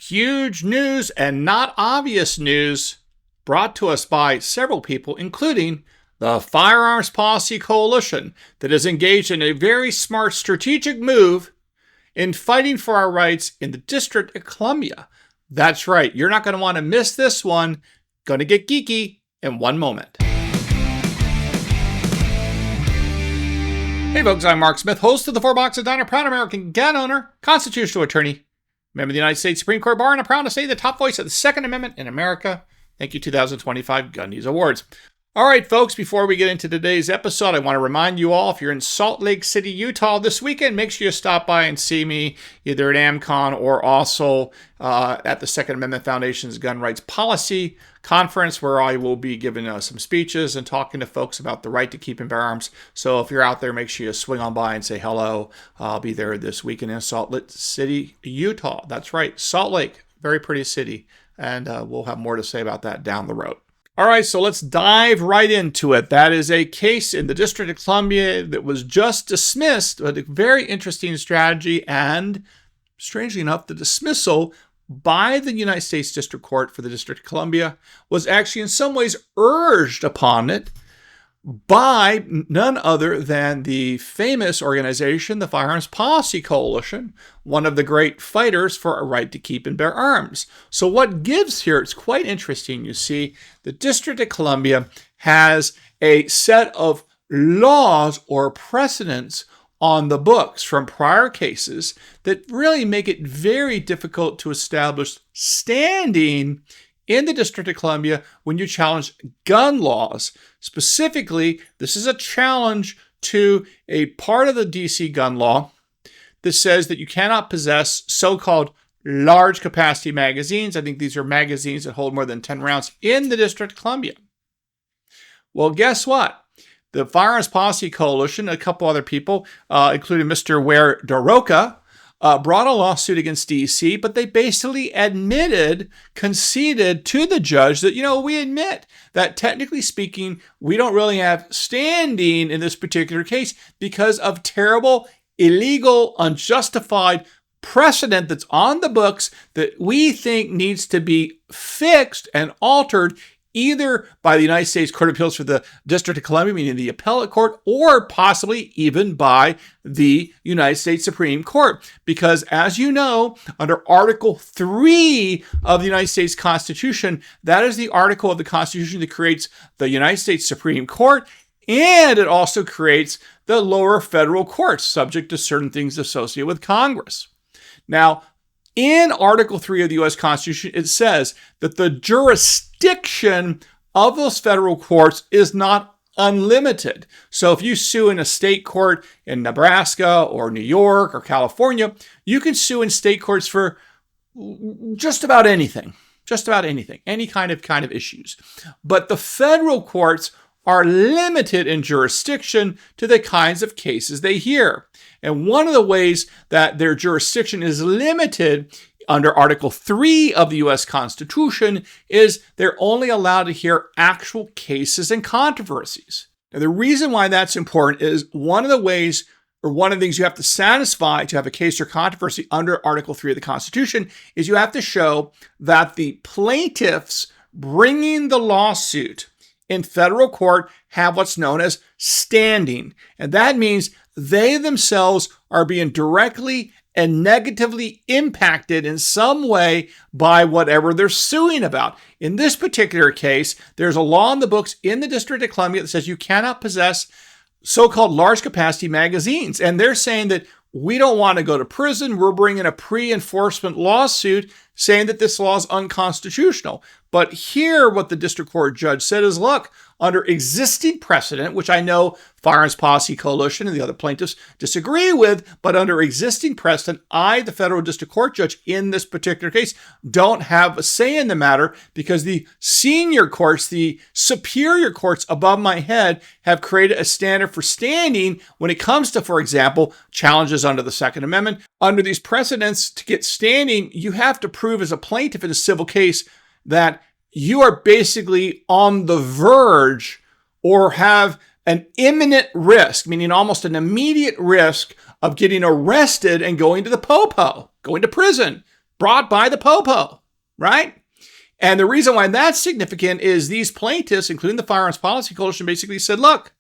Huge news and not obvious news brought to us by several people, including the Firearms Policy Coalition, that is engaged in a very smart strategic move in fighting for our rights in the District of Columbia. That's right. You're not going to want to miss this one. Going to get geeky in one moment. Hey folks, I'm Mark Smith, host of the Four Boxes Diner, proud American gun owner, constitutional attorney, member of the United States Supreme Court Bar, and I'm proud to say the top voice of the Second Amendment in America. Thank you, 2025 Gundies Awards. All right, folks, before we get into today's episode, I want to remind you all, if you're in Salt Lake City, Utah this weekend, make sure you stop by and see me either at AmCon or also at the Second Amendment Foundation's Gun Rights Policy Conference, where I will be giving some speeches and talking to folks about the right to keep and bear arms. So if you're out there, make sure you swing on by and say hello. I'll be there this weekend in Salt Lake City, Utah. That's right, Salt Lake, very pretty city. And we'll have more to say about that down the road. All right, so let's dive right into it. That is a case in the District of Columbia that was just dismissed, but a very interesting strategy. And strangely enough, the dismissal by the United States District Court for the District of Columbia was actually in some ways urged upon it by none other than the famous organization, the Firearms Policy Coalition, one of the great fighters for a right to keep and bear arms. So what gives here, it's quite interesting. You see, the District of Columbia has a set of laws or precedents on the books from prior cases that really make it very difficult to establish standing in the District of Columbia when you challenge gun laws. Specifically, this is a challenge to a part of the DC gun law that says that you cannot possess so-called large capacity magazines. I think these are magazines that hold more than 10 rounds in the District of Columbia. Well, guess what? The Firearms Policy Coalition, a couple other people, including Mr. Ware Daroka, brought a lawsuit against DC, but they basically conceded to the judge that, we admit that technically speaking, we don't really have standing in this particular case because of terrible, illegal, unjustified precedent that's on the books that we think needs to be fixed and altered either by the United States Court of Appeals for the District of Columbia, meaning the appellate court, or possibly even by the United States Supreme Court. Because as you know, under Article 3 of the United States Constitution, that is the article of the Constitution that creates the United States Supreme Court, and it also creates the lower federal courts, subject to certain things associated with Congress. Now, in Article 3 of the U.S. Constitution, it says that the jurisdiction of those federal courts is not unlimited. So if you sue in a state court in Nebraska or New York or California, you can sue in state courts for just about anything, any kind of issues. But the federal courts are limited in jurisdiction to the kinds of cases they hear. And one of the ways that their jurisdiction is limited under Article 3 of the U.S. Constitution is they're only allowed to hear actual cases and controversies. Now, the reason why that's important is one of the things you have to satisfy to have a case or controversy under Article 3 of the Constitution is you have to show that the plaintiffs bringing the lawsuit in federal court have what's known as standing. And that means they themselves are being directly and negatively impacted in some way by whatever they're suing about. In this particular case, there's a law in the books in the District of Columbia that says you cannot possess so-called large capacity magazines. And they're saying that we don't want to go to prison. We're bringing a pre-enforcement lawsuit saying that this law is unconstitutional. But here, what the district court judge said is, look, under existing precedent, which I know Firearms Policy Coalition and the other plaintiffs disagree with, but under existing precedent, I, the federal district court judge in this particular case, don't have a say in the matter because the senior courts, the superior courts above my head have created a standard for standing when it comes to, for example, challenges under the Second Amendment. Under these precedents, to get standing, you have to prove as a plaintiff in a civil case that you are basically on the verge or have an imminent risk, meaning almost an immediate risk of getting arrested and going to the popo, going to prison. brought by the Popo, right? And the reason why that's significant is these plaintiffs, including the Firearms Policy Coalition, basically said, look,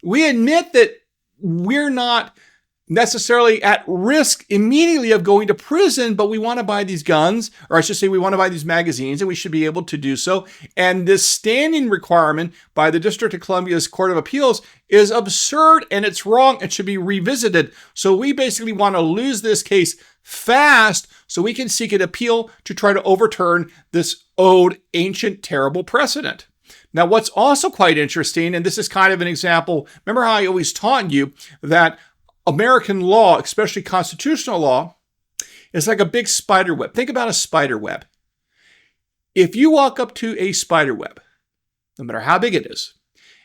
we admit that we're not necessarily at risk immediately of going to prison, but we want to buy these guns, or I should say we want to buy these magazines, and we should be able to do so. And this standing requirement by the District of Columbia's Court of Appeals is absurd, and it's wrong. It should be revisited. So we basically want to lose this case fast so we can seek an appeal to try to overturn this old, ancient, terrible precedent. Now, what's also quite interesting, and this is kind of an example, remember how I always taught you that American law, especially constitutional law, is like a big spider web. Think about a spider web. If you walk up to a spider web, no matter how big it is,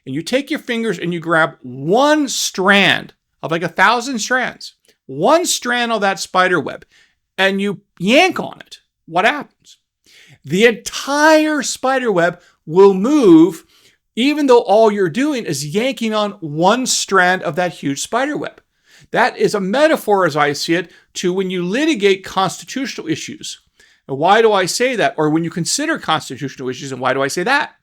and you take your fingers and you grab one strand of like 1,000 strands, one strand of that spider web, and you yank on it, what happens? The entire spider web will move, even though all you're doing is yanking on one strand of that huge spider web. That is a metaphor, as I see it, to when you litigate constitutional issues. And why do I say that? Or when you consider constitutional issues, and why do I say that?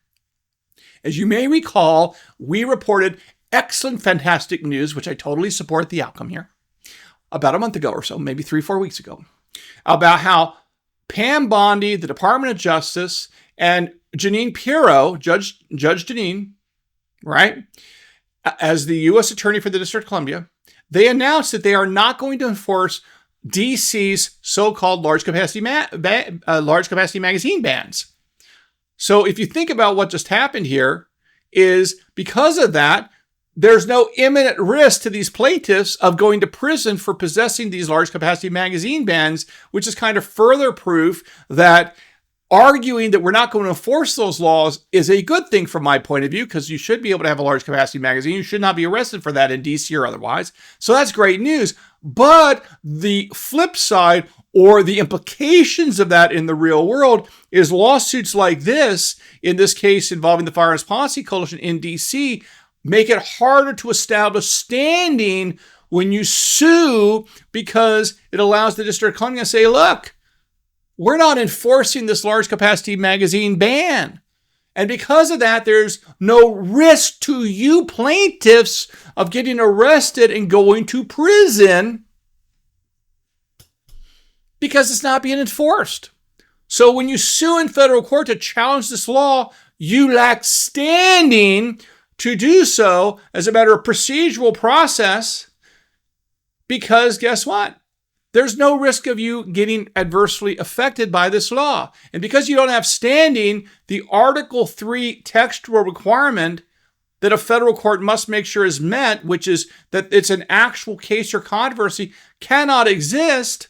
As you may recall, we reported excellent, fantastic news, which I totally support the outcome here, about a month ago or so, maybe 3-4 weeks ago, about how Pam Bondi, the Department of Justice, and Jeanine Pirro, Judge Jeanine, right, as the U.S. Attorney for the District of Columbia, they announced that they are not going to enforce DC's so-called large capacity magazine bans. So if you think about what just happened here, is because of that, there's no imminent risk to these plaintiffs of going to prison for possessing these large capacity magazine bans, which is kind of further proof that arguing that we're not going to enforce those laws is a good thing from my point of view, because you should be able to have a large capacity magazine. You should not be arrested for that in DC or otherwise. So that's great news. But the flip side, or the implications of that in the real world, is lawsuits like this, in this case involving the Firearms Policy Coalition in DC, make it harder to establish standing when you sue, because it allows the District of Columbia to say, look, we're not enforcing this large capacity magazine ban. And because of that, there's no risk to you plaintiffs of getting arrested and going to prison because it's not being enforced. So when you sue in federal court to challenge this law, you lack standing to do so as a matter of procedural process, because guess what? There's no risk of you getting adversely affected by this law. And because you don't have standing, the Article 3 textual requirement that a federal court must make sure is met, which is that it's an actual case or controversy, cannot exist,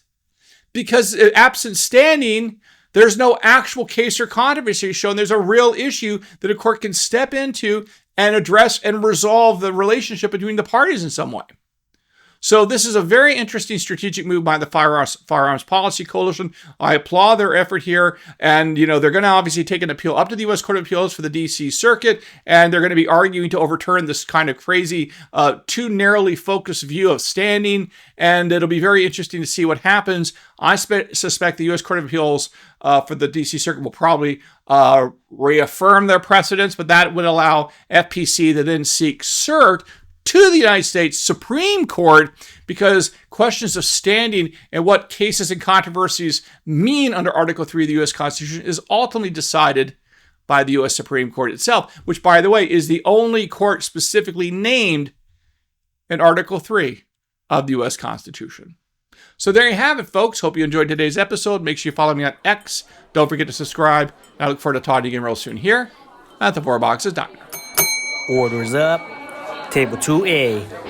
because absent standing, there's no actual case or controversy shown. There's a real issue that a court can step into and address and resolve the relationship between the parties in some way. So this is a very interesting strategic move by the Firearms Policy Coalition. I applaud their effort here. And, they're going to obviously take an appeal up to the U.S. Court of Appeals for the D.C. Circuit. And they're going to be arguing to overturn this kind of crazy, too narrowly focused view of standing. And it'll be very interesting to see what happens. I suspect the U.S. Court of Appeals for the D.C. Circuit will probably reaffirm their precedents, but that would allow FPC to then seek cert to the United States Supreme Court, because questions of standing and what cases and controversies mean under Article 3 of the U.S. Constitution is ultimately decided by the U.S. Supreme Court itself, which, by the way, is the only court specifically named in Article 3 of the U.S. Constitution. So there you have it, folks. Hope you enjoyed today's episode. Make sure you follow me on X. Don't forget to subscribe. I look forward to talking to you again real soon here at the 4Boxes Diner. Orders up. Table 2A.